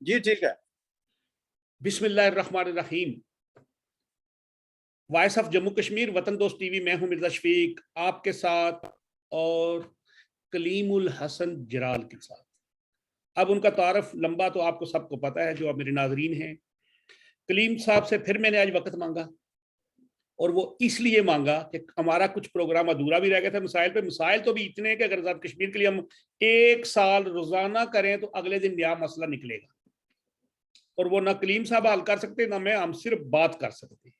जी ठीक है। बिस्मिल्लाहिर्रहमानिर्रहीम। वॉइस ऑफ जम्मू कश्मीर, वतन दोस्त टीवी, मैं हूं मिर्जा शफीक आपके साथ और कलीमुल हसन जराल के साथ। अब उनका तारफ लंबा तो आपको सबको पता है, जो अब मेरे नाजरीन हैं। कलीम साहब से फिर मैंने आज वक्त मांगा, और वो इसलिए मांगा कि हमारा कुछ प्रोग्राम अधूरा भी रह गया था मसाइल पे। मसाइल तो भी इतने हैं कि अगर आजाद कश्मीर के लिए हम 1 साल रोजाना करें तो अगले दिन नया मसला निकलेगा, और वो ना कलीम साहब हल कर सकते ना मैं, हम सिर्फ बात कर सकते।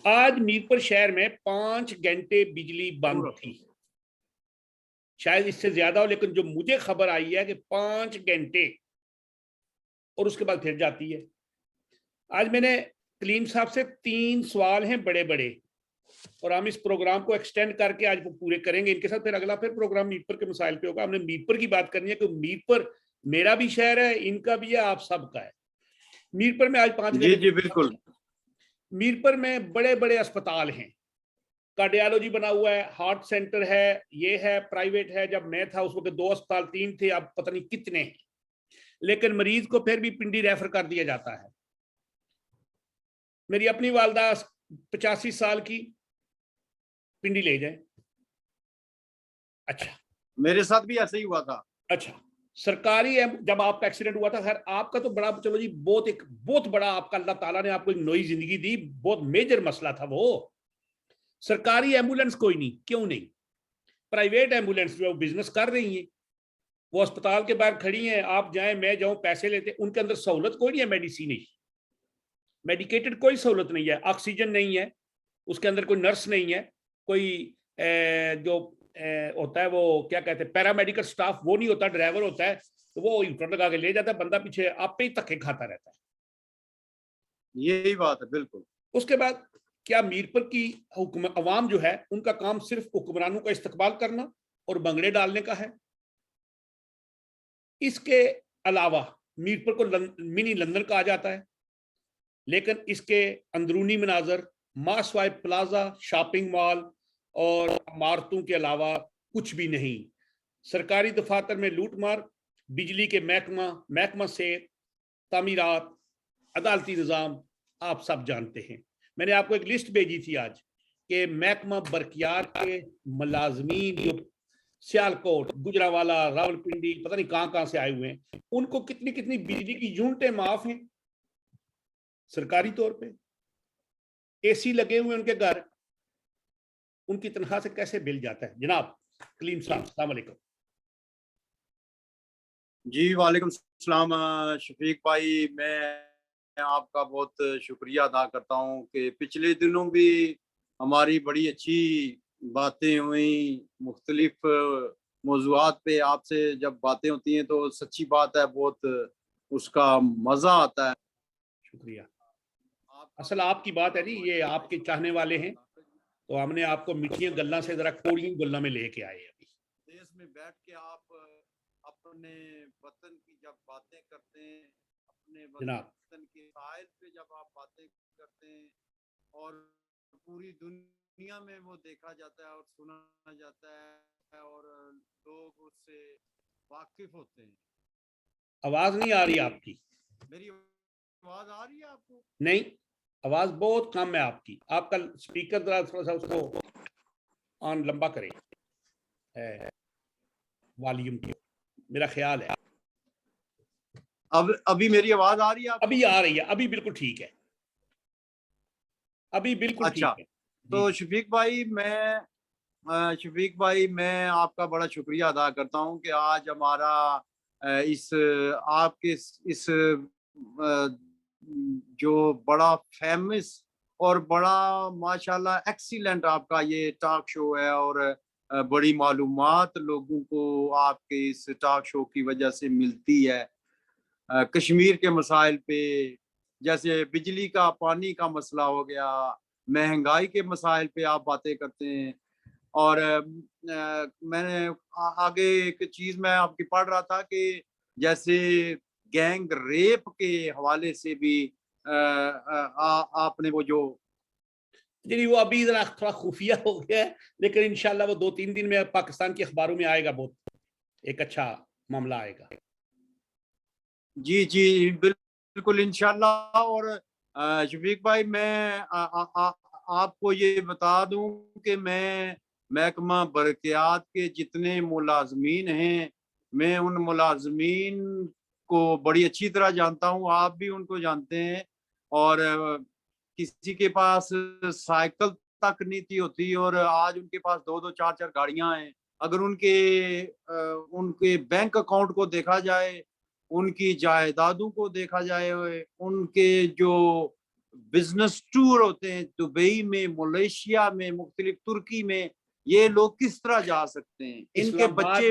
आज मीरपुर शहर में 5 घंटे बिजली बंद थी, शायद इससे ज्यादा हो, लेकिन जो मुझे खबर आई है कि 5 घंटे, और उसके बाद फिर जाती है। आज मैंने कलीम साहब से 3 सवाल हैं बड़े बड़े, और हम इस प्रोग्राम को एक्सटेंड करके आज वो पूरे करेंगे इनके साथ। फिर अगला फिर प्रोग्राम मीरपुर के मसाइल पे होगा। हमने मीरपुर की बात करनी है कि मीरपुर मेरा भी शहर है, इनका भी है, आप सबका है। मीरपुर में आज 5 घंटे जी बिल्कुल। मीरपुर में बड़े बड़े अस्पताल हैं, कार्डियोलॉजी बना हुआ है, हार्ट सेंटर है, ये है, प्राइवेट है। जब मैं था उस वक्त 2 अस्पताल 3 थे, अब पता नहीं कितने हैं, लेकिन मरीज को फिर भी पिंडी रेफर कर दिया जाता है। मेरी अपनी वालदा 85 साल की, पिंडी ले जाए। अच्छा, मेरे साथ भी ऐसे ही हुआ था। अच्छा, सरकारी जब आपका एक्सीडेंट हुआ था, खैर आपका तो बड़ा, चलो जी, बहुत बड़ा आपका, अल्लाह ताला ने आपको एक नई जिंदगी दी, बहुत मेजर मसला था वो। सरकारी एम्बुलेंस कोई नहीं, क्यों नहीं? प्राइवेट एम्बुलेंस जो बिजनेस कर रही हैं, वो अस्पताल के बाहर खड़ी हैं, आप जाएं मैं जाऊं, पैसे लेते, उनके अंदर सहूलत कोई नहीं है, मेडिसिन नहीं, मेडिकेटेड कोई सहूलत नहीं है, ऑक्सीजन नहीं है, उसके अंदर कोई नर्स नहीं है, कोई जो होता है वो क्या कहते हैं, पैरामेडिकल स्टाफ वो नहीं होता, ड्राइवर होता है, तो वो यूटर लगा के ले जाता है, बंदा पीछे आप पे ही धक्के खाता रहता है। यही बात है बिल्कुल। उसके बाद क्या मीरपुर की अवाम जो है, उनका काम सिर्फ हुक्मरानों का इस्तकबाल करना और बंगले डालने का है? इसके अलावा मीरपुर को मिनी लंदन कहा जाता है, लेकिन इसके अंदरूनी मनाजर, मास वाइड प्लाजा, शॉपिंग मॉल और इमारतों के अलावा कुछ भी नहीं। सरकारी दफातर में लूटमार, बिजली के महकमा से तामीरात, अदालती निज़ाम, आप सब जानते हैं। मैंने आपको एक लिस्ट भेजी थी आज कि महकमा बरकियार के मुलाजमीन जो सियालकोट, गुजरावाला, रावलपिंडी, पता नहीं कहां कहां से आए हुए हैं, उनको कितनी कितनी बिजली की यूनिटें माफ हैं सरकारी तौर पे, एसी लगे हुए उनके घर, उनकी तनख्वाह से कैसे बिल जाता है? जनाब कलीम साहब, अस्सलाम वालेकुम। जी वालेकुम सलाम शफीक भाई, मैं आपका बहुत शुक्रिया अदा करता हूँ कि पिछले दिनों भी हमारी बड़ी अच्छी बातें हुई, मुख्तलिफ मौज़ूआत पे आपसे जब बातें होती हैं तो सच्ची बात है, बहुत उसका मज़ा आता है। शुक्रिया। असल आपकी बात है जी, ये आपके चाहने वाले हैं, तो हमने आपको मिठियां गल्ला से जरा कोड़ियों गल्ला में लेके आए। अभी देश में बैठ के आप अपने वतन की जब बातें करते हैं, अपने जनाब, वतन के साहिल पे जब आप बातें करते हैं, और पूरी दुनिया में वो देखा जाता है और सुना जाता है और लोग उससे वाकिफ होते हैं। आवाज नहीं आ रही आपकी? मेरी आवाज आ रही है आपको? नहीं, आवाज बहुत कम है आपकी। आपका स्पीकर जरा थोड़ा सा उसको ऑन लंबा करें, वॉल्यूम की, मेरा ख्याल है। अब अभी मेरी आवाज आ रही है आपको? अभी आ रही है, अभी बिल्कुल ठीक है, अभी बिल्कुल अच्छा, ठीक है। जी तो जी। शफीक भाई मैं आपका बड़ा शुक्रिया अदा करता हूँ कि आज हमारा इस आपके इस जो बड़ा फेमस और बड़ा माशाल्लाह एक्सीलेंट आपका ये टॉक शो है, और बड़ी मालूमात लोगों को आपके इस टॉक शो की वजह से मिलती है। कश्मीर के मसाइल पे, जैसे बिजली का, पानी का मसला हो गया, महंगाई के मसाइल पे आप बातें करते हैं। और मैंने आगे एक चीज मैं आपकी पढ़ रहा था कि जैसे गैंग रेप के हवाले से भी आपने वो जो जी, वो अभी जरा थोड़ा खुफिया हो गया है, लेकिन इंशाल्लाह वो 2-3 दिन में पाकिस्तान के अखबारों में आएगा, बहुत एक अच्छा मामला आएगा। जी जी बिल्कुल इंशाल्लाह। और शफीक भाई मैं आपको ये बता दूं कि मैं महकमा बरक़ियात के जितने मुलाजमीन हैं, मैं उन मुलाजमीन को बड़ी अच्छी तरह जानता हूं, आप भी उनको जानते हैं। और किसी के पास साइकिल तक नहीं थी होती और आज उनके पास दो दो चार चार गाड़ियां हैं। अगर उनके बैंक अकाउंट को देखा जाए, उनकी जायदादों को देखा जाए, उनके जो बिजनेस टूर होते हैं दुबई में, मलेशिया में, मुख्तलिफ तुर्की में, ये लोग किस तरह जा सकते हैं? इनके बच्चे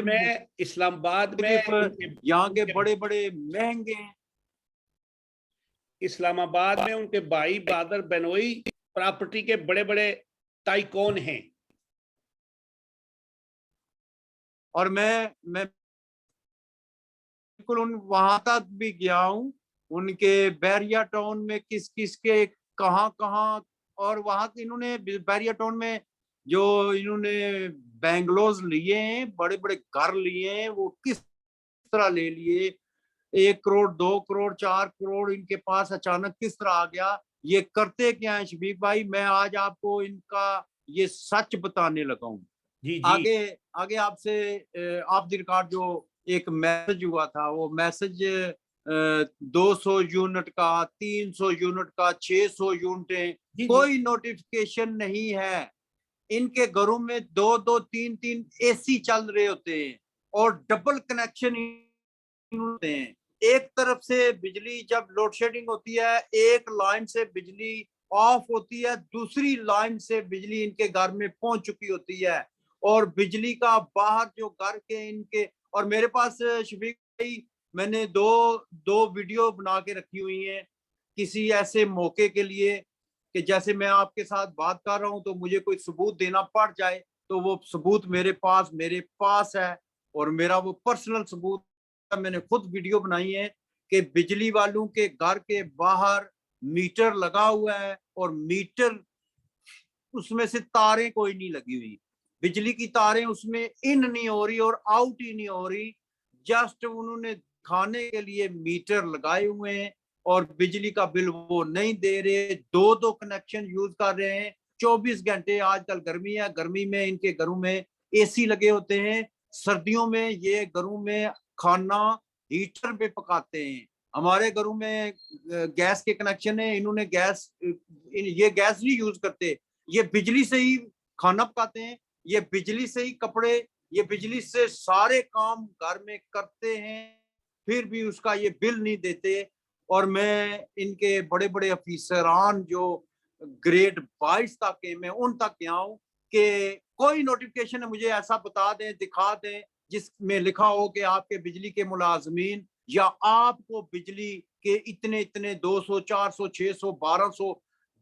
इस्लामाबाद में मुख्तलिफ उनके यहाँ के उनके बड़े बड़े महंगे हैं। इस्लामाबाद में उनके भाई बादर बेनोई प्रॉपर्टी के बड़े बड़े टाइकून हैं। और मैं बिल्कुल उन वहां तक भी गया हूँ, उनके बैरिया टाउन में किस किस के कहाँ कहाँ। और वहां इन्होंने बैरिया टाउन में जो इन्होंने बैंगलोज लिए हैं, बड़े बड़े घर लिए हैं, वो किस तरह ले लिए? 1 करोड़, 2 करोड़, 4 करोड़ इनके पास अचानक किस तरह आ गया? ये करते क्या है शफीक भाई? मैं आज आपको इनका ये सच बताने लगा हूँ। जी जी। आगे आगे आपसे ऑफ द रिकॉर्ड जो एक मैसेज हुआ था, वो मैसेज 200 यूनिट का, 300 यूनिट का, 600 यूनिटें, जी जी। कोई नोटिफिकेशन नहीं है। इनके घरों में दो दो तीन तीन एसी चल रहे होते हैं और डबल कनेक्शन होते हैं। एक तरफ से बिजली जब लोड शेडिंग होती है, एक लाइन से बिजली ऑफ होती है, दूसरी लाइन से बिजली इनके घर में पहुंच चुकी होती है। और बिजली का बाहर जो घर के इनके, और मेरे पास शफीक भाई मैंने दो दो वीडियो बना के रखी हुई हैं किसी ऐसे मौके के लिए कि जैसे मैं आपके साथ बात कर रहा हूं तो मुझे कोई सबूत देना पड़ जाए, तो वो सबूत मेरे पास है। और मेरा वो पर्सनल सबूत, मैंने खुद वीडियो बनाई है कि बिजली वालों के घर के बाहर मीटर लगा हुआ है और मीटर उसमें से तारें कोई नहीं लगी हुई, बिजली की तारें उसमें इन नहीं हो रही और आउट ही नहीं हो रही। जस्ट उन्होंने खाने के लिए मीटर लगाए हुए हैं और बिजली का बिल वो नहीं दे रहे, दो दो कनेक्शन यूज कर रहे हैं 24 घंटे। आजकल गर्मी है, गर्मी में इनके घरों में एसी लगे होते हैं, सर्दियों में ये घरों में खाना हीटर पे पकाते हैं। हमारे घरों में गैस के कनेक्शन है, इन्होंने ये गैस नहीं यूज करते, ये बिजली से ही खाना पकाते हैं, ये बिजली से ही कपड़े, ये बिजली से सारे काम घर में करते हैं, फिर भी उसका ये बिल नहीं देते। और मैं इनके बड़े बड़े अफीसरान जो ग्रेड 22 तक के, मैं उन तक गया हूँ कि कोई नोटिफिकेशन है मुझे ऐसा बता दें, दिखा दें जिसमें लिखा हो कि आपके बिजली के मुलाजमीन या आपको बिजली के इतने इतने 200, 400, 600, 1200,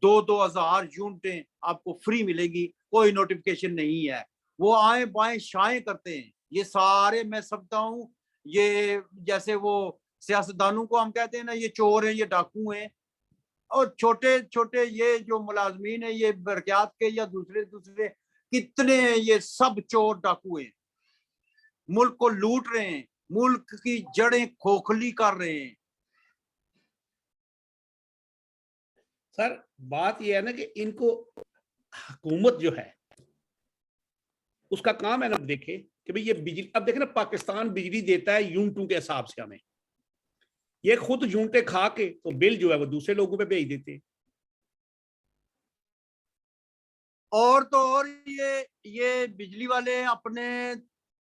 2-2 हजार यूनिटें आपको फ्री मिलेगी। कोई नोटिफिकेशन नहीं है। वो आए बाएं शाएं करते हैं, ये सारे मैं समझता हूँ। ये जैसे वो सियासतदानों को हम कहते हैं ना, ये चोर हैं, ये डाकू हैं। और छोटे छोटे ये जो मुलाजमीन है, ये बरक़ियात के या दूसरे दूसरे कितने हैं, ये सब चोर डाकू हैं, मुल्क को लूट रहे हैं, मुल्क की जड़ें खोखली कर रहे हैं। सर बात यह है ना कि इनको हुकूमत जो है उसका काम है ना, देखे कि भाई ये बिजली, अब देखे ना पाकिस्तान बिजली देता है यूनिटों के हिसाब से हमें, ये खुद यूनिटें खा के तो बिल जो है वो दूसरे लोगों पे भेज देते हैं। और तो और ये बिजली वाले अपने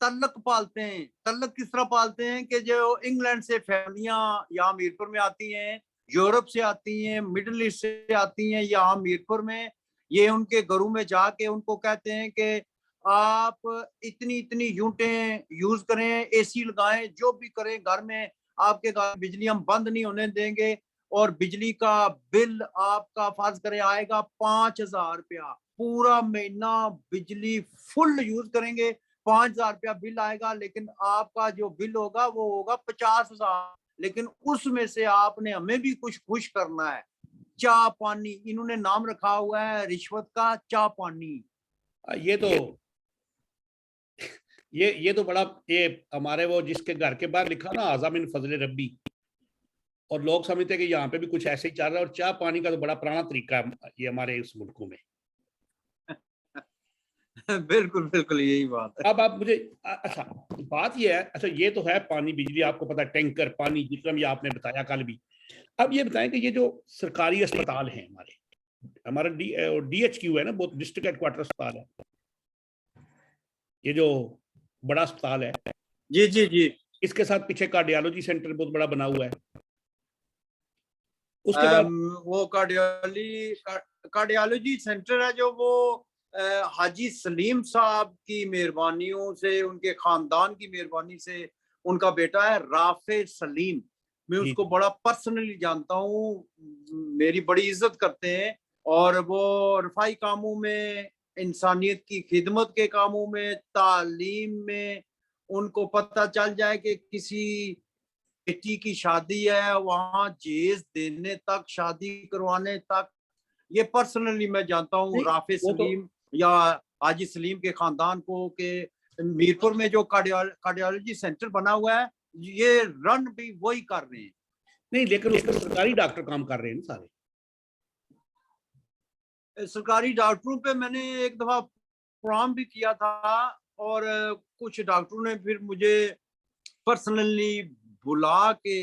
तल्लक पालते हैं। तल्लक किस तरह पालते हैं कि जो इंग्लैंड से फैमिलियां यहाँ मीरपुर में आती हैं, यूरोप से आती हैं, मिडिल ईस्ट से आती हैं यहाँ मीरपुर में, ये उनके घरों में जाके उनको कहते हैं कि आप इतनी इतनी यूनिटें यूज करें, एसी लगाएं, जो भी करें घर में, आपके घर बिजली हम बंद नहीं होने देंगे। और बिजली का बिल आपका फर्ज करें आएगा 5,000 रुपया, पूरा महीना बिजली फुल यूज करेंगे, 5,000 रुपया बिल आएगा। लेकिन आपका जो बिल होगा वो होगा 50,000। लेकिन उसमें से आपने हमें भी कुछ खुश करना है। चाह पानी इन्होंने नाम रखा हुआ है रिश्वत का, चाह पानी। ये तो ये तो बड़ा, ये हमारे वो जिसके घर के बाहर लिखा ना आज़ा मिन फजल रब्बी, और लोग समझते हैं कि यहाँ पे भी कुछ ऐसे ही चल रहा है, और चाय पानी का तो बड़ा पुराना तरीका है ये हमारे इस मुल्कों में। बिल्कुल बिल्कुल यही बात है। अब आप मुझे अच्छा बात ये है, अच्छा ये तो है पानी बिजली आपको पता है, टैंकर पानी जितना भी आपने बताया कल भी। अब ये बताएं कि ये जो सरकारी अस्पताल हैं हमारे, हमारा DHQ है ना, बहुत डिस्ट्रिक्ट हेडक्वार्टर अस्पताल है, ये जो बड़ा अस्पताल है, जी जी जी। इसके साथ पीछे कार्डियोलॉजी सेंटर बहुत बड़ा बना हुआ है। उसके बाद वो कार्डियोलॉजी सेंटर है जो वो हाजी सलीम साहब की मेहरबानियों से, उनके खानदान की मेहरबानी से, उनका बेटा है राफे सलीम। मैं जी उसको बड़ा पर्सनली जानता हूँ, मेरी बड़ी इज्जत करते हैं। और वो रफाई कामों में, इंसानियत की खिदमत के कामों में, तालीम में, उनको पता चल जाए कि किसी बेटी की शादी है, वहां जेज देने तक, शादी करवाने तक, ये पर्सनली मैं जानता हूँ नहीं, राफे वो तो सलीम या हाजी सलीम के खानदान को, के मीरपुर में जो कार्डियोलॉजी सेंटर बना हुआ है, ये रन भी वही कर रहे हैं। नहीं, लेकिन उसमें सरकारी डॉक्टर काम कर रहे हैं ना सारे। सरकारी डॉक्टरों पे मैंने एक दफा प्रोग्राम भी किया था, और कुछ डॉक्टरों ने फिर मुझे पर्सनली बुला के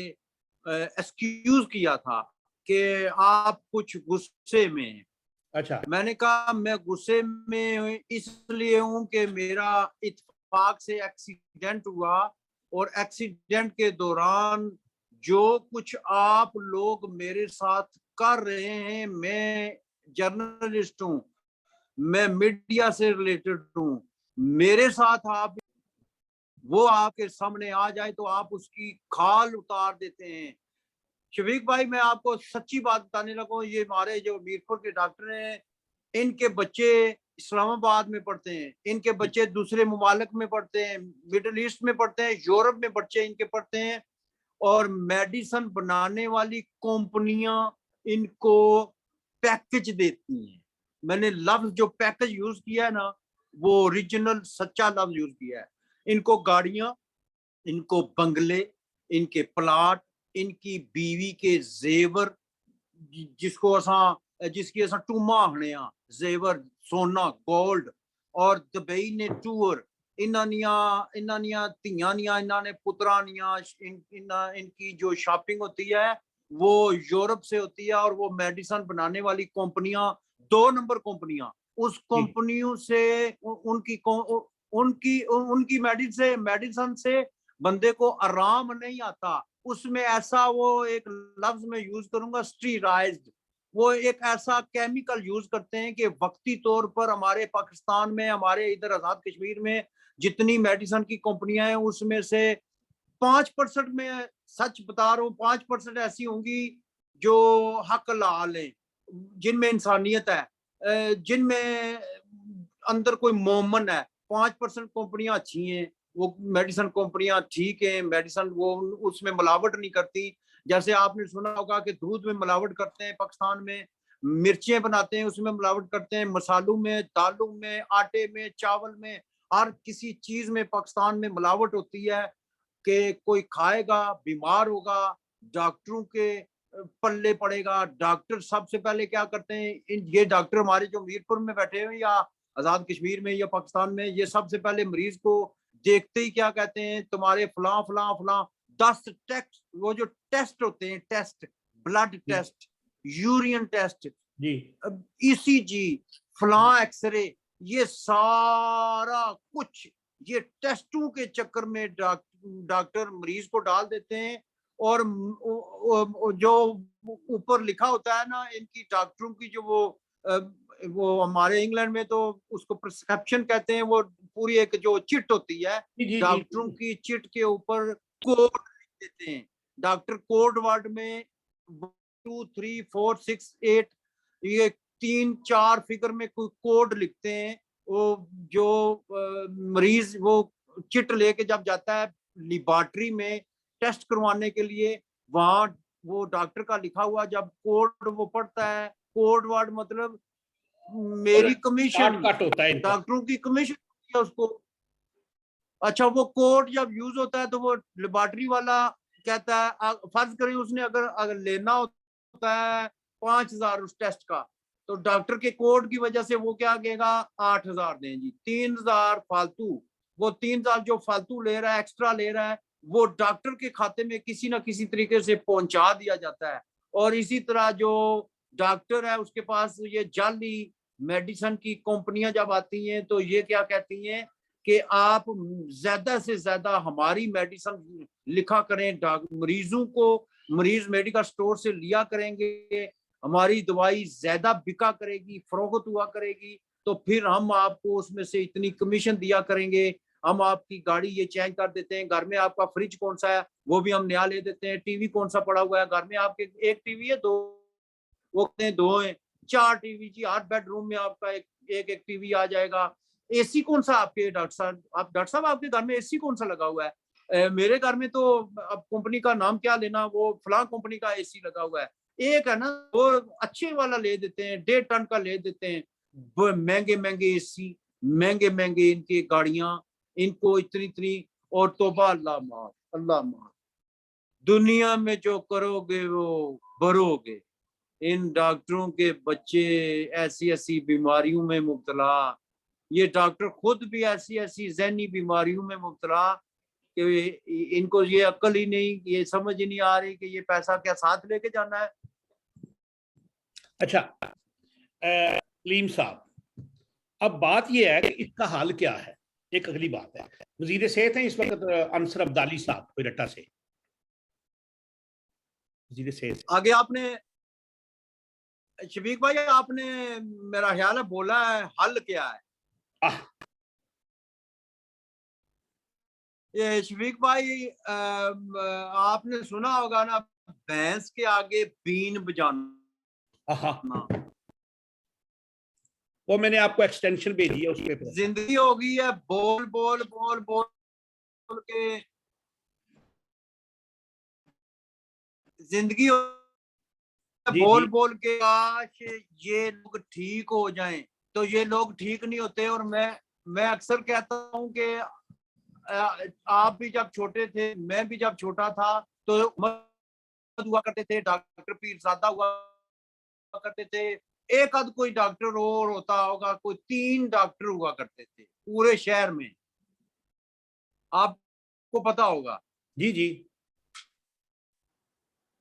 एक्सक्यूज किया था कि आप कुछ गुस्से में हैं। अच्छा मैंने कहा मैं गुस्से में इसलिए हूं कि मेरा इत्तेफाक से एक्सीडेंट हुआ, और एक्सीडेंट के दौरान जो कुछ आप लोग मेरे साथ कर रहे हैं, मैं जर्नलिस्ट हूं, मैं मीडिया से रिलेटेड हूं, मेरे साथ आप वो आपके सामने आ जाए तो आप उसकी खाल उतार देते हैं। शफीक भाई, मैं आपको सच्ची बात बताने लगा, ये हमारे जो मीरपुर के डॉक्टर हैं, इनके बच्चे इस्लामाबाद में पढ़ते हैं, इनके बच्चे दूसरे मुमालिक में पढ़ते हैं, मिडल ईस्ट में पढ़ते हैं, यूरोप में बच्चे इनके पढ़ते हैं, और मेडिसिन बनाने वाली कंपनियां इनको पैकेज देती हैं। मैंने लफ्ज जो पैकेज यूज किया है ना, वो ओरिजिनल सच्चा लफ्ज यूज किया है। इनको गाड़ियां, इनको बंगले, इनके प्लाट, इनकी बीवी के जेवर, जिसको असा जिसकी असा टूमा आखने आ, जेवर, सोना, गोल्ड, और दुबई ने टूर, इन्हों धियां दियां, इन्होंने पुत्रा दियां, इनकी जो शॉपिंग होती है वो यूरोप से होती है, और वो मेडिसिन बनाने वाली कंपनियां, 2 नंबर कंपनियां, उस जी कंपनियों से उनकी उनकी उनकी मेडिसिन से बंदे को आराम नहीं आता। उसमें ऐसा, वो एक लफ्ज में यूज करूंगा, स्टीराइज्ड, वो एक ऐसा केमिकल यूज करते हैं कि वक्ती तौर पर हमारे पाकिस्तान में, हमारे इधर आजाद कश्मीर में जितनी मेडिसिन की कंपनियां हैं, उसमें से 5% में, सच बता रहा हूँ, 5% ऐसी होंगी जो हक लाल है, जिनमें इंसानियत है, जिनमें अंदर कोई मोमन है। 5% कंपनियां अच्छी हैं, वो मेडिसिन कंपनियां ठीक है, मेडिसिन वो उसमें मिलावट नहीं करती। जैसे आपने सुना होगा कि दूध में मिलावट करते हैं पाकिस्तान में, मिर्चें बनाते हैं उसमें मिलावट करते हैं, मसालों में, दालों में, आटे में, चावल में, हर किसी चीज में पाकिस्तान में मिलावट होती है कि कोई खाएगा बीमार होगा, डॉक्टरों के पल्ले पड़ेगा। डॉक्टर सबसे पहले क्या करते हैं, ये डॉक्टर हमारे जो मीरपुर में बैठे हुए या आजाद कश्मीर में या पाकिस्तान में, ये सबसे पहले मरीज को देखते ही क्या कहते हैं, तुम्हारे फलां फलां फलां 10 टेस्ट, वो जो टेस्ट होते हैं, टेस्ट, ब्लड जी टेस्ट, यूरिन टेस्ट, जी ECG, फलां एक्सरे, ये सारा कुछ ये टेस्टों के चक्कर में डॉक्टर मरीज को डाल देते हैं। और जो ऊपर लिखा होता है ना इनकी डॉक्टरों की, जो वो हमारे इंग्लैंड में तो उसको प्रिस्क्रिप्शन कहते हैं, वो पूरी एक जो चिट होती है, जी जी जी डॉक्टरों की चिट के ऊपर कोड लिख देते हैं। डॉक्टर कोड वर्ड में 1 2 3 4 6 8, ये 3 4 फिगर में कोई कोड लिखते हैं। वो जो मरीज वो चिट लेके जब जाता है लेबोरेटरी में टेस्ट करवाने के लिए, वहां वो डॉक्टर का लिखा हुआ जब कोड वो पढ़ता है, कोड वर्ड मतलब मेरी कमीशन, शॉर्टकट होता है इनका। डॉक्टरों की कमीशन है उसको। अच्छा, वो कोड जब यूज होता है तो वो लेबोरेटरी वाला कहता है फर्ज करें उसने अगर लेना होता है 5,000 उस टेस्ट का, तो डॉक्टर के कोड की वजह से वो क्या कहेगा 8,000 दें जी, 3,000 फालतू। वो 3,000 जो फालतू ले रहा है, एक्स्ट्रा ले रहा है, वो डॉक्टर के खाते में किसी ना किसी तरीके से पहुंचा दिया जाता है। और इसी तरह जो डॉक्टर है उसके पास ये जाली मेडिसिन की कंपनियां जब आती हैं तो ये क्या कहती हैं कि आप ज्यादा से ज्यादा हमारी मेडिसिन लिखा करें, मरीजों को मरीज मेडिकल स्टोर से लिया करेंगे, हमारी दवाई ज्यादा बिका करेगी, फरोख्त हुआ करेगी, तो फिर हम आपको उसमें से इतनी कमीशन दिया करेंगे, हम आपकी गाड़ी ये चेंज कर देते हैं, घर में आपका फ्रिज कौन सा है वो भी हम नया ले देते हैं, टीवी कौन सा पड़ा हुआ है घर में, आपके एक टीवी है, दो, वो कहते हैं दो है, 4 टीवी जी, 8 बेडरूम में आपका एक टीवी आ जाएगा। एसी कौन सा आपके डॉक्टर साहब, आप डॉक्टर साहब आपके घर में एसी कौन सा लगा हुआ है? मेरे घर में तो अब कंपनी का नाम क्या लेना, वो फलां कंपनी का एसी लगा हुआ है। एक है ना वो अच्छे वाला ले देते हैं, 1.5 टन का ले देते हैं, महंगे महंगे एसी, महंगे महंगे इनकी गाड़ियां, इनको इतनी इतनी, और तौबा अल्लाह माफ, अल्लाह माफ, दुनिया में जो करोगे वो भरोगे। इन डॉक्टरों के बच्चे ऐसी ऐसी बीमारियों में मुब्तला, ये डॉक्टर खुद भी ऐसी ऐसी जहनी बीमारियों में मुब्तला कि इनको ये अक्ल ही नहीं, ये समझ ही नहीं आ रही कि ये पैसा क्या साथ लेके जाना है। अच्छा कलीम साहब, अब बात ये है कि इसका हाल क्या है। एक अगली बात है, वजीर सेहत है इस वक्त अंसर अब्दाली साहब कोयटा से, वजीर सेहत। आगे आपने शफीक भाई आपने मेरा ख्याल है बोला है हल क्या है। ये शफीक भाई आपने सुना होगा ना, भैंस के आगे बीन बजाना, वो मैंने आपको एक्सटेंशन भेजी है, उस पे जिंदगी हो गई है बोल बोल बोल बोल के, जिंदगी बोल बोल के काश ये लोग ठीक हो जाएं, तो ये लोग ठीक नहीं होते। और मैं अक्सर कहता हूं कि आप भी जब छोटे थे, मैं भी जब छोटा था, तो हुआ करते थे, डॉक्टर पीरजादा हुआ करते थे, एक आध कोई डॉक्टर और होता होगा, कोई 3 डॉक्टर हुआ करते थे पूरे शहर में, आपको पता होगा। जी जी।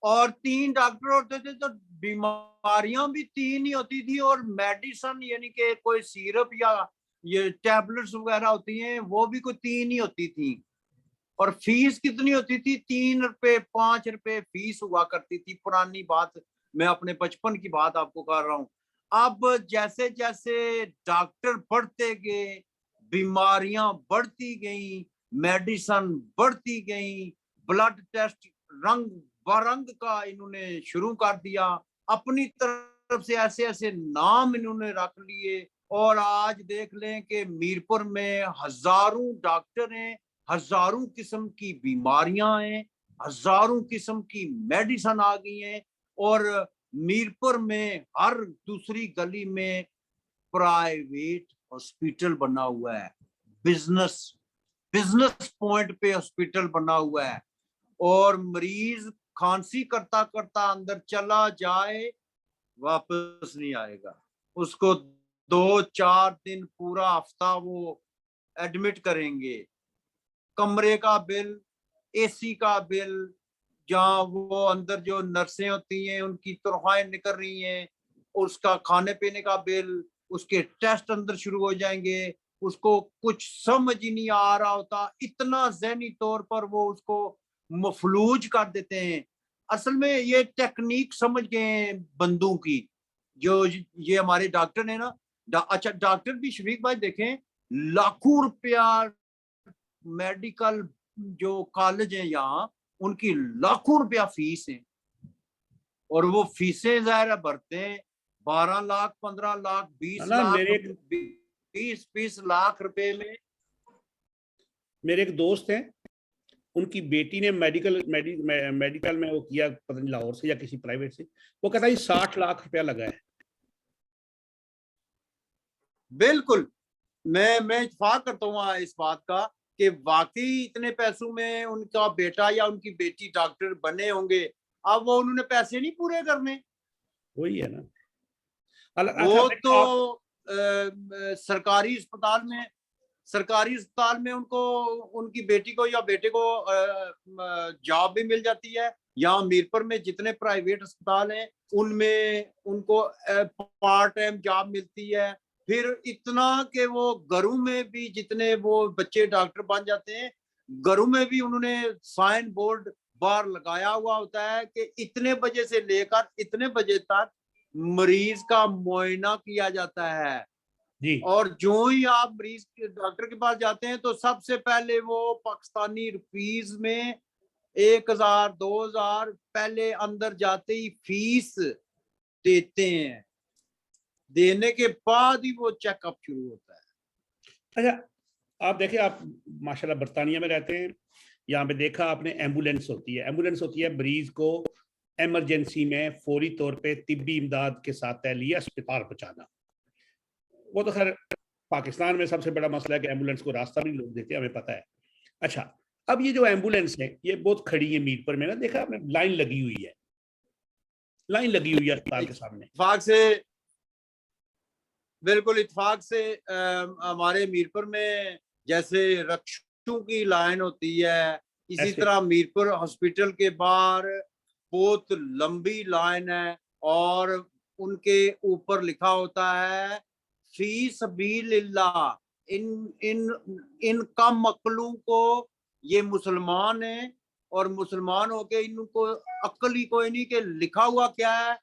और 3 डॉक्टर होते थे तो बीमारियां भी 3 ही होती थी, और मेडिसिन यानी कि कोई सिरप या ये टैबलेट्स वगैरह होती हैं वो भी कोई 3 ही होती थी। और फीस कितनी होती थी? 3 रुपए 5 रुपए फीस हुआ करती थी। पुरानी बात, मैं अपने बचपन की बात आपको कर रहा हूँ। अब जैसे जैसे डॉक्टर बढ़ते गए, बीमारियां बढ़ती गई, मेडिसिन बढ़ती गई, ब्लड टेस्ट रंग बरंग का इन्होंने शुरू कर दिया, अपनी तरफ से ऐसे ऐसे नाम इन्होंने रख लिए। और आज देख लें कि मीरपुर में हजारों डॉक्टर हैं, हजारों किस्म की बीमारियां हैं, हजारों किस्म की मेडिसिन आ गई हैं, और मीरपुर में हर दूसरी गली में प्राइवेट हॉस्पिटल बना हुआ है, बिजनेस बिजनेस पॉइंट पे हॉस्पिटल बना हुआ है। और मरीज खांसी करता करता अंदर चला जाए, वापस नहीं आएगा, उसको 2-4 दिन पूरा हफ्ता वो एडमिट करेंगे। कमरे का बिल, एसी का बिल, जहाँ वो अंदर जो नर्सें होती हैं उनकी तनख्वाहें निकल रही हैं, उसका खाने पीने का बिल, उसके टेस्ट अंदर शुरू हो जाएंगे, उसको कुछ समझ ही नहीं आ रहा होता, इतना ज़हनी तौर पर वो उसको मफलूज कर देते हैं। असल में ये टेक्निक समझ गए बंदों की, जो ये हमारे डॉक्टर ने ना, अच्छा डॉक्टर भी शफीक भाई देखें, लाखों रुपया मेडिकल जो कॉलेज है यहाँ, उनकी लाखों रुपया फीस है, और वो फीसें ज़ाहिर भरते हैं 12 लाख 15 लाख 20 लाख 20 लाख रुपए में। मेरे एक दोस्त हैं, उनकी बेटी ने मेडिकल में वो किया, पता नहीं लाहौर से या किसी प्राइवेट से, वो कहता है 60 लाख रुपया लगा है। बिल्कुल, मैं इत्तेफाक करता हूँ इस बात का कि वाकई इतने पैसों में उनका बेटा या उनकी बेटी डॉक्टर बने होंगे, अब वो उन्होंने पैसे नहीं पूरे करने। वही है ना। अच्छा वो देखो तो आप, सरकारी अस्पताल में उनको, उनकी बेटी को या बेटे को जॉब भी मिल जाती है। यहाँ मीरपुर में जितने प्राइवेट अस्पताल हैं उनमें उनको पार्ट टाइम जॉब मिलती है। फिर इतना कि वो घरों में भी जितने वो बच्चे डॉक्टर बन जाते हैं, घरों में भी उन्होंने साइन बोर्ड बाहर लगाया हुआ होता है कि इतने बजे से लेकर इतने बजे तक मरीज का मुआयना किया जाता है। जी और जो ही आप मरीज के डॉक्टर के पास जाते हैं तो सबसे पहले वो पाकिस्तानी रुपीज में 1,000 2,000 पहले अंदर जाते ही फीस देते हैं, देने के बाद ही वो चेकअप शुरू होता है। अच्छा आप देखें, आप माशाल्लाह बरतानिया में रहते हैं, यहाँ पे देखा आपने एम्बुलेंस होती है, एम्बुलेंस होती है मरीज को इमरजेंसी में फौरी तौर पे तिब्बी इमदाद के साथ तहलिया अस्पताल पहुंचाना। वो तो खैर पाकिस्तान में सबसे बड़ा मसला है कि एम्बुलेंस को रास्ता भी लोग देते हैं, हमें पता है। अच्छा, अब ये जो एम्बुलेंस है ये बहुत खड़ी है मीरपुर में ना, देखा आपने लाइन लगी हुई है, लाइन लगी हुई है अस्पताल के सामने। इत्तेफाक से, बिल्कुल इत्तेफाक से हमारे मीरपुर में जैसे रक्षों की लाइन होती है, इसी ऐसे तरह मीरपुर हॉस्पिटल के बाहर बहुत लंबी लाइन है और उनके ऊपर लिखा होता है फी सबीलिल्लाह। इन इन इन कम मकलू को, ये मुसलमान हैं और मुसलमान होके इनको अक्ल ही कोई नहीं कि लिखा हुआ क्या है,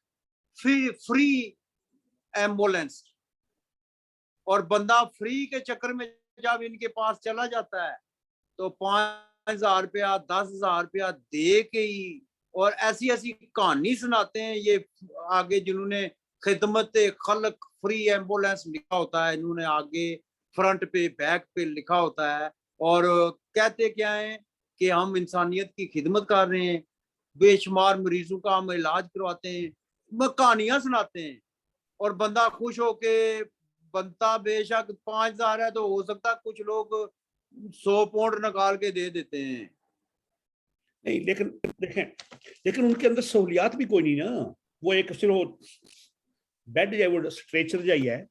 फ्री फ्री एम्बुलेंस। और बंदा फ्री के चक्कर में जब इनके पास चला जाता है तो 5,000 रुपया 10,000 रुपया दे के ही, और ऐसी ऐसी कहानी सुनाते हैं ये आगे, जिन्होंने खिदमत खलक फ्री एम्बुलेंस लिखा होता है, इन्होंने आगे फ्रंट पे बैक पे लिखा होता है। और कहते क्या है कि हम इंसानियत की खिदमत कर रहे हैं, बेशुमार मरीजों का हम इलाज करवाते हैं, कहानियां सुनाते हैं। और बंदा खुश होके, बनता बेशक 5,000 है तो हो सकता है कुछ लोग 100 पाउंड निकाल के दे देते हैं। नहीं, लेकिन देखें, लेकिन उनके अंदर सहूलियात भी कोई नहीं ना। वो एक सिर्फ बेड है, वो स्ट्रेचर जाई है,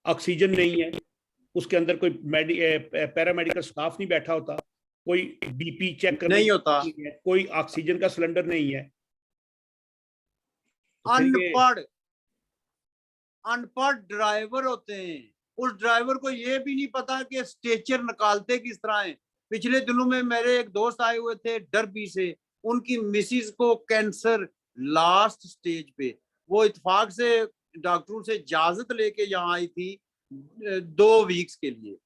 ऑक्सीजन नहीं है, उसके अंदर कोई पैरामेडिकल स्टाफ नहीं बैठा होता, कोई बीपी चेक करने नहीं होता, नहीं है, कोई ऑक्सीजन का सिलेंडर नहीं है। तो फिर ये अनपढ़ अनपढ़ ड्राइवर होते हैं। उस ड्राइवर को ये भी नहीं पता कि स्ट्रेचर निकालते किस तरह है। पिछले दिनों में मेरे एक दोस्त आए हुए थे डरबी से, उनकी मिसिस को कैंसर लास्ट स्टेज पे, वो इत्तेफाक से डॉक्टरों से इजाजत लेके यहाँ आई थी 2 वीक्स के लिए,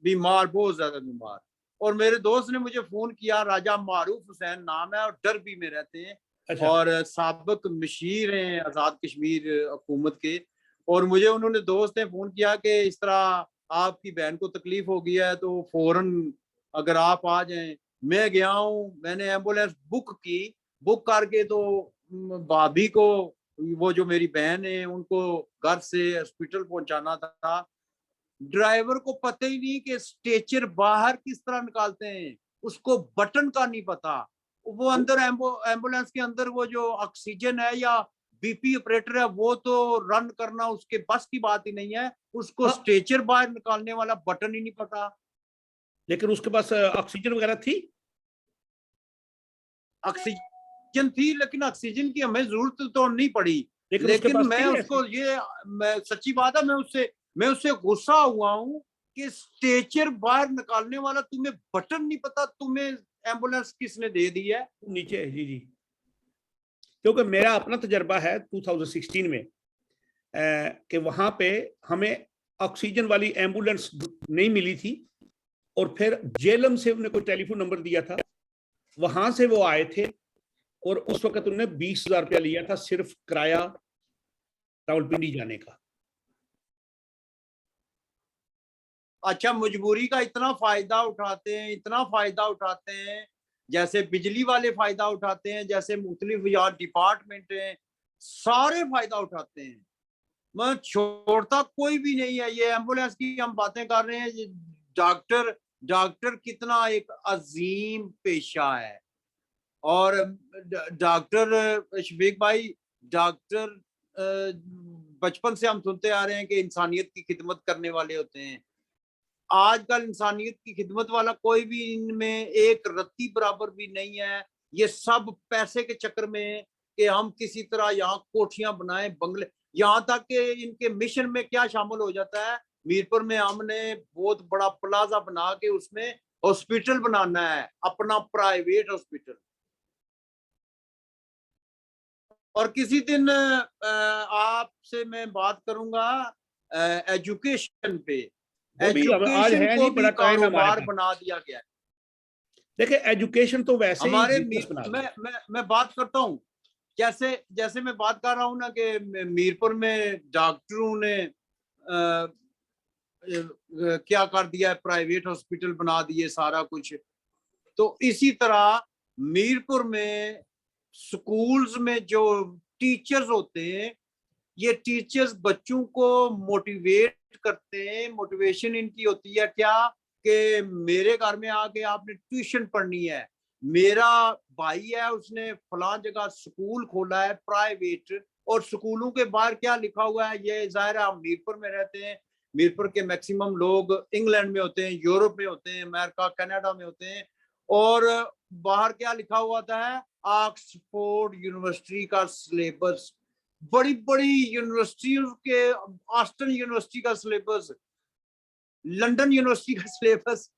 बीमार, बहुत ज्यादा बीमार। और मेरे दोस्त ने मुझे फोन किया, राजा मारूफ हुसैन नाम है और डरबी में रहते हैं अच्छा और साबिक मशीर हैं आजाद कश्मीर हुकूमत के। और मुझे उन्होंने, दोस्त ने फोन किया कि इस तरह आपकी बहन को तकलीफ हो गई है तो फौरन अगर आप आ जाएं। मैं गया हूँ, मैंने एम्बुलेंस बुक की, बुक करके तो भाभी को, वो जो मेरी बहन है उनको घर से हॉस्पिटल पहुंचाना था। ड्राइवर को पता ही नहीं कि स्ट्रेचर बाहर किस तरह निकालते हैं, उसको बटन का नहीं पता। वो अंदर एम्बुलेंस के अंदर वो जो ऑक्सीजन है या बीपी ऑपरेटर है वो तो रन करना उसके बस की बात ही नहीं है, उसको हाँ, स्ट्रेचर बाहर निकालने वाला बटन ही नहीं पता। लेकिन उसके पास ऑक्सीजन वगैरह थी। ऑक्सीजन थी लेकिन ऑक्सीजन की हमें जरूरत तो नहीं पड़ी। लेकिन उसके लेकिन पास मैं थी उसको ऐसी। ये, मैं सच्ची बात है, मैं उससे गुस्सा हुआ हूँ कि स्ट्रेचर बाहर निकालने वाला तुम्हें बटन नहीं पता, तुम्हें एम्बुलेंस किसने दे दी है। नीचे है, जी जी। क्योंकि मेरा अपना तजर्बा है 2016 में कि वहां पे हमें ऑक्सीजन वाली एम्बुलेंस नहीं मिली थी, और फिर जेलम से उन्होंने कोई टेलीफोन नंबर दिया था, वहां से वो आए थे, और उस वक्त उन्होंने 20,000 रुपया लिया था सिर्फ किराया रावलपिंडी जाने का। अच्छा, मजबूरी का इतना फायदा उठाते हैं, इतना फायदा उठाते हैं, जैसे बिजली वाले फायदा उठाते हैं, जैसे मुख्तलिफ यहाँ डिपार्टमेंट हैं, सारे फायदा उठाते हैं। मैं छोड़ता कोई भी नहीं है। ये एम्बुलेंस की हम बातें कर रहे हैं, डॉक्टर डॉक्टर कितना एक अजीम पेशा है। और डॉक्टर शफीक भाई, डॉक्टर बचपन से हम सुनते आ रहे हैं कि इंसानियत की खिदमत करने वाले होते हैं। आजकल इंसानियत की खिदमत वाला कोई भी इनमें एक रत्ती बराबर भी नहीं है। ये सब पैसे के चक्कर में कि हम किसी तरह यहाँ कोठियां बनाएं, बंगले, यहाँ तक कि इनके मिशन में क्या शामिल हो जाता है, मीरपुर में हमने बहुत बड़ा प्लाजा बना के उसमें हॉस्पिटल बनाना है, अपना प्राइवेट हॉस्पिटल। और किसी दिन आपसे मैं बात करूंगा एजुकेशन पे। वो भी आज एजुकेशन है को नहीं, भी बड़ा टाइम है हमारे कारोबार पास। बना दिया गया है। देखिए एजुकेशन तो वैसे ही हमारे बिजनेस बना दिया। मैं बात करता हूँ, जैसे जैसे मैं बात कर रहा हूँ ना कि मीरपुर में डॉक्टरों ने क्या कर दिया है, प्राइवेट हॉस्पिटल बना दिए, सारा कुछ। तो इसी तरह मीरपुर में स्कूल्स में जो टीचर्स होते हैं, ये टीचर्स बच्चों को मोटिवेट करते हैं। मोटिवेशन इनकी होती है क्या, कि मेरे घर में आके आपने ट्यूशन पढ़नी है। मेरा भाई है, उसने फलां जगह स्कूल खोला है प्राइवेट, और स्कूलों के बाहर क्या लिखा हुआ है, ये जाहिर है हम मीरपुर में रहते हैं, मीरपुर के मैक्सिमम लोग इंग्लैंड में होते हैं, यूरोप में होते हैं, अमेरिका कनाडा में होते हैं। और बाहर क्या लिखा हुआ था, ऑक्सफोर्ड यूनिवर्सिटी का सिलेबस, बड़ी बड़ी यूनिवर्सिटियों के, ऑस्टन यूनिवर्सिटी का सिलेबस, लंदन यूनिवर्सिटी का सिलेबस,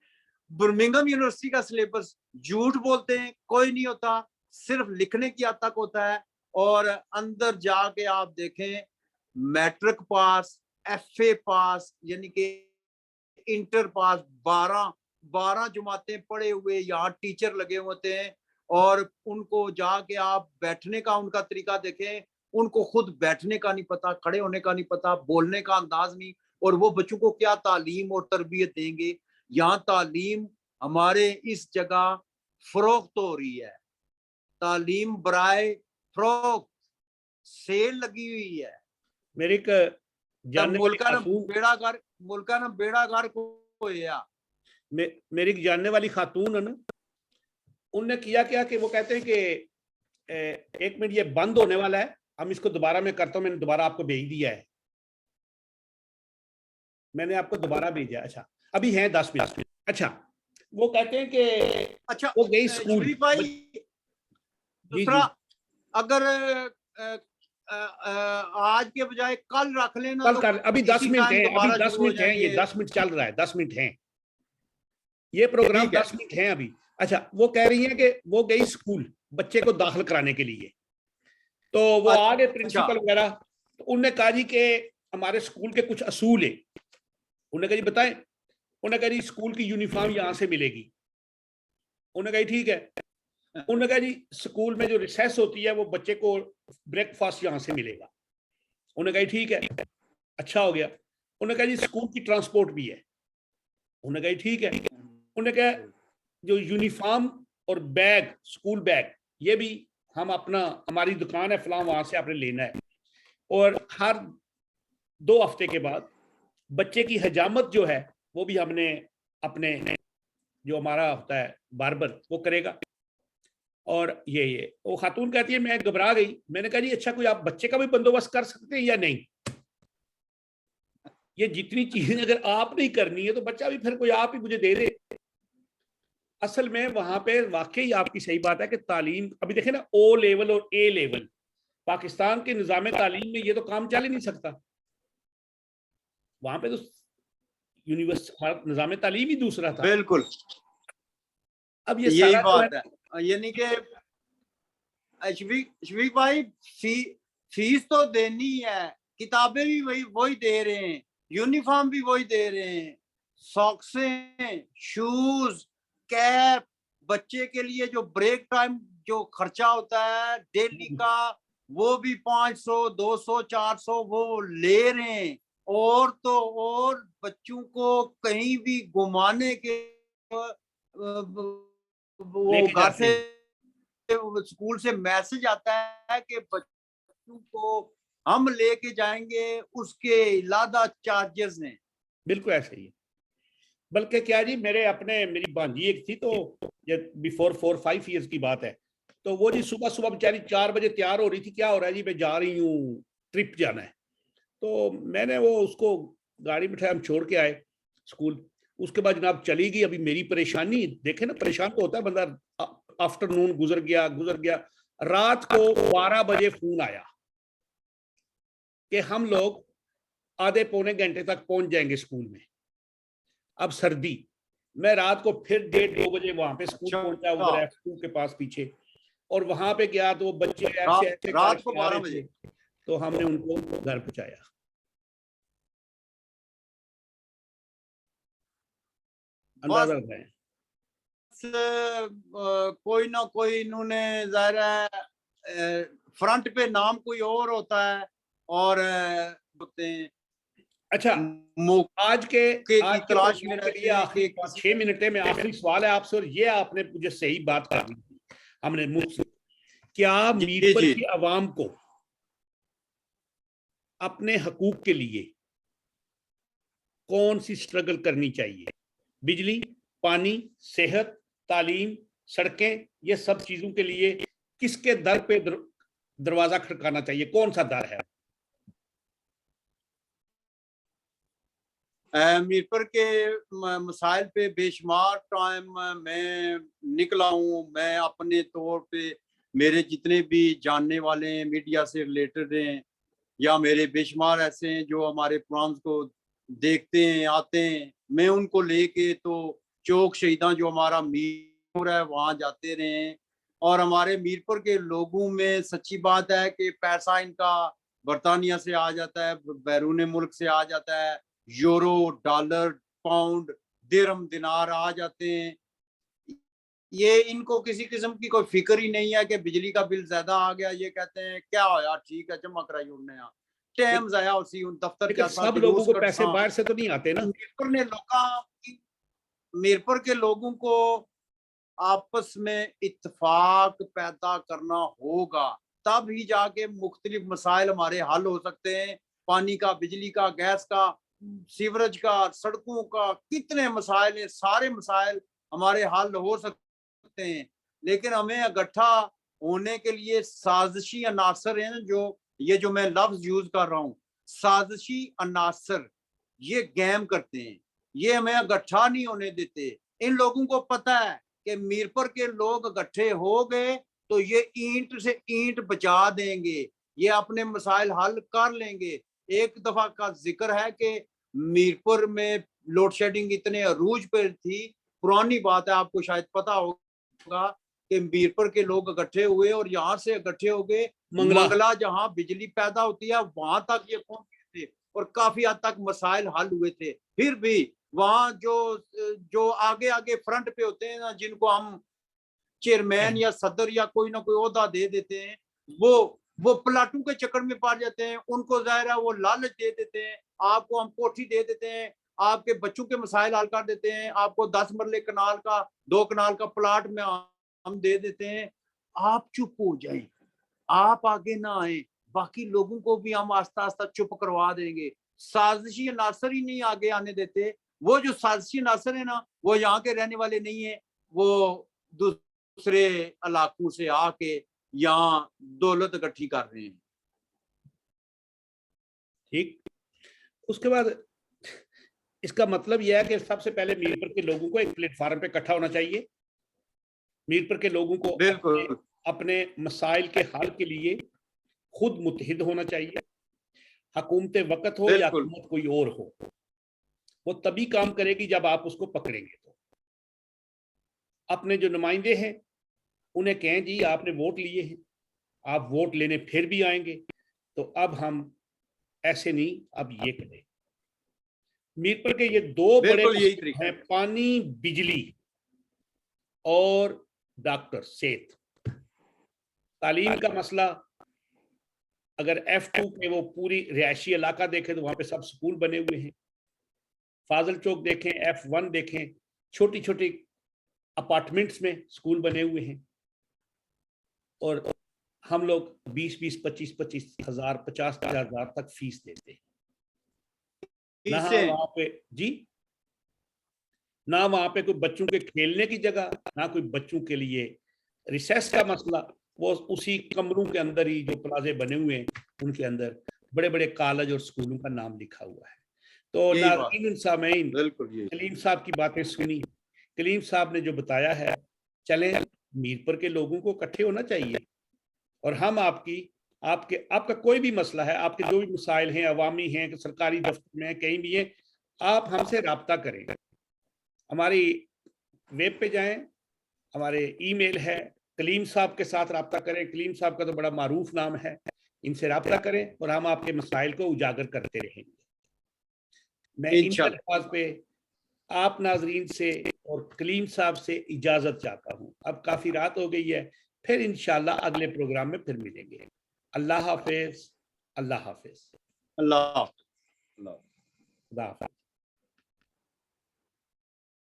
बर्मिंघम यूनिवर्सिटी का सिलेबस। झूठ बोलते हैं, कोई नहीं होता, सिर्फ लिखने की हद तक होता है। और अंदर जाके आप देखें, मैट्रिक पास, एफए पास, यानी कि इंटर पास, 12 जमातें पढ़े हुए यहाँ टीचर लगे होते हैं। और उनको जाके आप बैठने का उनका तरीका देखें, उनको खुद बैठने का नहीं पता, खड़े होने का नहीं पता, बोलने का अंदाज नहीं। और वो बच्चों को क्या तालीम और तरबियत देंगे। यहाँ तालीम हमारे इस जगह फरोख्त हो रही है, तालीम बराए फरोख्त, सेल लगी हुई है। मेरे एक जानने वाली खातून, मुल्का ना बेड़ा घर को होया। मेरी एक जानने वाली खातून है ना, उनने किया क्या कि वो कहते हैं कि एक मिनट ये बंद होने वाला है, हम इसको दोबारा मैं करता हूँ, मैंने दोबारा आपको भेज दिया है, मैंने आपको दोबारा भेजा। अच्छा अभी है 10 मिनट। अच्छा वो कहते हैं कि अच्छा वो गई स्कूल। शरीफ भाई, जी दूसरा, जी, अगर आज के बजाय कल रख लेना कल तो कर, अभी 10 इसी मिनट टाइम है, अभी दोबारा 10 शुरू हो मिनट है, ये जाएंगे। 10 मिनट चल रहा है, 10 मिनट है ये प्रोग्राम, ठीक है। 10 मिनट है अभी। अच्छा वो कह रही है कि वो गई स्कूल बच्चे को दाखिल कराने के लिए, तो वो आ गए अच्छा प्रिंसिपल वगैरह, तो उनने कहा जी कि हमारे स्कूल के कुछ असूल है। उन्होंने कहा जी बताएं। उन्होंने कहा जी स्कूल की यूनिफॉर्म यहाँ से मिलेगी। उन्होंने कहा ठीक है। उन्होंने कहा जी स्कूल में जो रिसेस होती है वो बच्चे को ब्रेकफास्ट यहाँ से मिलेगा। उन्होंने कहा ठीक है, अच्छा हो गया। उन्होंने कहा जी स्कूल की ट्रांसपोर्ट भी है। उन्होंने कहा ठीक है। उन्होंने कहा जो यूनिफॉर्म और बैग, स्कूल बैग, ये भी हम अपना, हमारी दुकान है फलां, वहां से आपने लेना है। और हर 2 हफ्ते के बाद बच्चे की हजामत जो है वो भी हमने अपने, जो हमारा होता है बार्बर, वो करेगा। और ये वो खातून कहती है मैं घबरा गई। मैंने कहा जी अच्छा कोई आप बच्चे का भी बंदोबस्त कर सकते हैं या नहीं? ये जितनी चीजें अगर आप नहीं करनी है तो बच्चा भी फिर कोई आप ही मुझे दे दे। असल में वहां पे वाकई आपकी सही बात है कि तालीम, अभी देखें ना, ओ लेवल और ए लेवल, पाकिस्तान के निजाम तालीम में ये तो काम चल ही नहीं सकता। वहां पे तो यूनिवर्सिटी निजाम तालीम ही दूसरा था। बिल्कुल अब ये यही सारा जो है, बात है, यानी कि शफीक भाई, फीस तो देनी है, किताबें भी वही दे रहे हैं, यूनिफॉर्म भी वही दे रहे हैं, सॉक्सें, शूज, कैप, बच्चे के लिए जो ब्रेक टाइम जो खर्चा होता है डेली का, वो भी 500 200 400 वो ले रहे हैं। और तो और बच्चों को कहीं भी घुमाने के वो लेके घर जाते से, हैं। स्कूल से मैसेज आता है कि बच्चों को हम लेके जाएंगे, उसके इलादा चार्जेस हैं। बिल्कुल ऐसे ही है। बल्कि क्या जी, मेरी भांजी एक थी, तो ये बिफोर 4-5 ईयर्स की बात है, तो वो जी सुबह सुबह बेचारी 4 बजे तैयार हो रही थी, क्या हो रहा है जी, मैं जा रही हूँ, ट्रिप जाना है। तो मैंने वो उसको गाड़ी बिठाया, हम छोड़ के आए स्कूल। उसके बाद जनाब चली गई। अभी मेरी परेशानी देखे ना, परेशान तो होता है बंदा। आफ्टरनून गुजर गया। रात को 12 बजे फोन आया कि हम लोग आधे पौने घंटे तक पहुंच जाएंगे स्कूल में। अब सर्दी, मैं रात को फिर 1:30-2 बजे वहां पे स्कूल अच्छा, पहुंचा, उधर F2 के पास पीछे। और वहां पे गया तो वो बच्चे ऐसे रात ऐसे रात को करके आ 12 रहे थे, बजे तो हमने उनको घर पहुंचाया। बस अंदाजा लगाएं। कोई ना कोई इन्होंने जाहिर है फ्रंट पे नाम कोई और होता है और होते हैं अच्छा, मौके आज के की आज के तलाश में प्रोग्राम के रहते लिए हैं आखिरी कि 5-6 मिनट में आखिरी सवाल है आपसे, और ये आपने मुझे सही बात करनी थी हमने मुझसे। क्या जी मीरपुर जी की आवाम को अपने हकूक के लिए कौन सी स्ट्रगल करनी चाहिए? बिजली, पानी, सेहत, तालीम, सड़कें, ये सब चीजों के लिए किसके दर पे दरवाजा खड़काना चाहिए? कौन सा दर है? मीरपुर के मसाइल पे बेशुमार टाइम मैं निकला हूँ। मैं अपने तौर पे मेरे जितने भी जानने वाले हैं मीडिया से रिलेटेड हैं या मेरे बेशुमार ऐसे हैं जो हमारे प्रोग्राम्स को देखते हैं आते हैं, मैं उनको लेके तो चौक शहीदा जो हमारा मीरपुर है वहां जाते रहे हैं। और हमारे मीरपुर के लोगों में सच्ची बात है कि पैसा इनका बर्तानिया से आ जाता है, बैरून मुल्क से आ जाता है, यूरो, डॉलर, पाउंड, दिरहम, दिनार आ जाते हैं। ये इनको किसी किस्म की कोई फिक्र ही नहीं है कि बिजली का बिल ज्यादा आ गया। ये कहते हैं क्या हो यार, ठीक है चमक रही उड़ने यहाँ टाइम जाया उसी दफ्तर लेकिन जाता सब लोगों जुलूस को पैसे करता। बाहर से तो नहीं आते ना। मीरपुर ने मीरपुर के लोगों को आपस में इत्तेफाक पैदा करना होगा, तब ही जाके मुख्तलिफ मसाइल हमारे हल हो सकते हैं। पानी का, बिजली का, गैस का, सीवरेज का, सड़कों का, कितने मसाइल हैं, सारे मसाइल हमारे हल हो सकते हैं। लेकिन हमें इकट्ठा होने के लिए साजिशी अनासर हैं, जो ये जो मैं लफ्ज यूज कर रहा हूँ, साजिशी अनासर, ये गेम करते हैं, ये हमें इकट्ठा नहीं होने देते। इन लोगों को पता है कि मीरपुर के लोग इकट्ठे हो गए तो ये ईंट से ईंट बचा देंगे, ये अपने मसाइल हल कर लेंगे। एक दफा का जिक्र है कि मीरपुर में लोड शेडिंग इतने अरूज पर थी, पुरानी बात है, आपको शायद पता होगा कि मीरपुर के लोग इकट्ठे हुए और यहाँ से इकट्ठे हो गए मंगला। मंगला जहाँ बिजली पैदा होती है वहां तक ये पहुंच गए थे और काफी हद तक मसाइल हल हुए थे। फिर भी वहां जो जो आगे आगे फ्रंट पे होते हैं ना, जिनको हम चेयरमैन या सदर या कोई ना कोई ओहदा दे देते हैं, वो प्लाटू के चक्कर में पड़ जाते हैं। उनको जाहिर है वो लालच दे देते हैं, आपको हम कोठी दे देते हैं, आपके बच्चों के मसाइल हल कर देते हैं, आपको 10 मरले कनाल का 2 कनाल का प्लाट में हम दे देते हैं। आप चुप हो जाए, आप आगे ना आए, बाकी लोगों को भी हम आस्ता आस्ता चुप करवा देंगे। साजिशी नासर ही नहीं आगे आने देते। वो जो साजिशी नासर है ना, वो यहाँ के रहने वाले नहीं है, वो दूसरे इलाकों से आके यहाँ दौलत इकट्ठी कर रहे हैं। ठीक। उसके बाद इसका मतलब यह है कि सबसे पहले मीरपुर के लोगों को एक प्लेटफार्म पे इकट्ठा होना चाहिए। मीरपुर के लोगों को अपने बिल्कुल अपने मसाइल के हल के लिए खुद मुतहिद होना चाहिए। हुकूमत वक्त हो या बिल्कुल हुकूमत कोई और हो, वो तभी काम करेगी जब आप उसको पकड़ेंगे। तो अपने जो नुमाइंदे हैं उन्हें कहें जी आपने वोट लिए हैं, आप वोट लेने फिर भी आएंगे, तो अब हम ऐसे नहीं, अब ये करें। मीरपुर के ये दो बड़े बिल्कुल यही मसले तरीका हैं, है। पानी, बिजली और डॉक्टर, सेहत। तालीम का मसला, अगर F2 के वो पूरी रिहायशी इलाका देखें तो वहां पे सब स्कूल बने हुए हैं। फाजिल चौक देखें, F1 देखें, छोटी छोटी अपार्टमेंट्स में स्कूल बने हुए हैं। और हम लोग 20-20, 25-25 हजार, 50-50 हजार तक फीस देते हैं। ना इससे वहां पे जी ना वहां पे कोई बच्चों के खेलने की जगह, ना कोई बच्चों के लिए रिसेस का मसला। वो उसी कमरों के अंदर ही जो प्लाजे बने हुए हैं उनके अंदर बड़े बड़े कॉलेज और स्कूलों का नाम लिखा हुआ है। तो यही बात, नाज़रीन सामीन, बिल्कुल यही। कलीम साहब की बातें सुनी, कलीम साहब ने जो बताया है, चलें मीरपुर के लोगों को इकट्ठे होना चाहिए और हम आपका कोई भी मसला है, आपके जो भी मसाइल हैं, अवामी हैं, सरकारी दफ्तर में हैं, कहीं भी हैं, आप हमसे राब्ता करें। हमारी वेब पे जाएं, हमारे ईमेल है, कलीम साहब के साथ राब्ता करें। कलीम साहब का तो बड़ा मारूफ नाम है, इनसे राब्ता करें और हम आपके मसाइल को उजागर करते रहेंगे। मैं इन इंशाल्लाह, अल्फाज पे आप नाजरीन से और कलीम साहब से इजाजत चाहता हूँ। अब काफी रात हो गई है, फिर इंशाल्लाह अगले प्रोग्राम में फिर मिलेंगे। अल्लाह हाफिज, अल्लाह हाफिज, अल्लाह, अल्लाह। खुदा हाफिज।